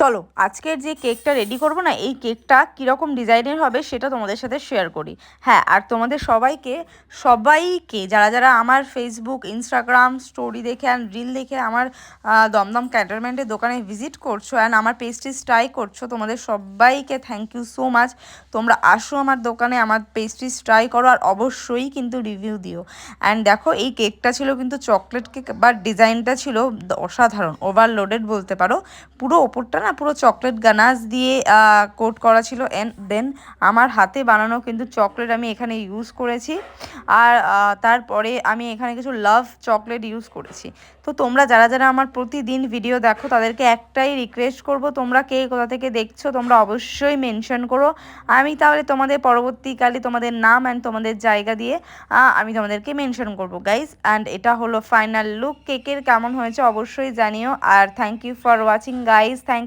চলো আজকের যে কেকটা রেডি করব না, এই কেকটা কীরকম ডিজাইনের হবে সেটা তোমাদের সাথে শেয়ার করি। হ্যাঁ, আর তোমাদের সবাইকে সবাইকে যারা যারা আমার ফেসবুক ইনস্টাগ্রাম স্টোরি দেখে অ্যান্ড রিল দেখে আমার দমদম ক্যান্টনমেন্টের দোকানে ভিজিট করছো অ্যান্ড আমার পেস্ট্রিজ ট্রাই করছো, তোমাদের সবাইকে থ্যাংক ইউ সো মাচ। তোমরা আসো আমার দোকানে, আমার পেস্ট্রিজ ট্রাই করো আর অবশ্যই কিন্তু রিভিউ দিও। অ্যান্ড দেখো এই কেকটা ছিল কিন্তু চকলেট কেক, বা ডিজাইনটা ছিল অসাধারণ, ওভারলোডেড বলতে পারো। পুরো ওপরটা না পুরো চকলেট গানাশ দিয়ে কোট করা ছিল। অ্যান্ড দেন আমার হাতে বানানো কিন্তু চকলেট আমি এখানে ইউজ করেছি। আর তারপরে আমি এখানে কিছু লাভ চকলেট ইউজ করেছি। তো তোমরা যারা যারা আমার প্রতিদিন ভিডিও দেখো তাদেরকে একটাই রিকোয়েস্ট করব, তোমরা কে কোথা থেকে দেখছো তোমরা অবশ্যই মেনশন করো। আমি তাহলে তোমাদের পরবর্তীকালে তোমাদের নাম অ্যান্ড তোমাদের জায়গা দিয়ে আমি তোমাদেরকে মেনশন করবো গাইজ। অ্যান্ড এটা হলো ফাইনাল লুক। কেকের কেমন হয়েছে অবশ্যই জানিও। আর thank you for watching guys, thank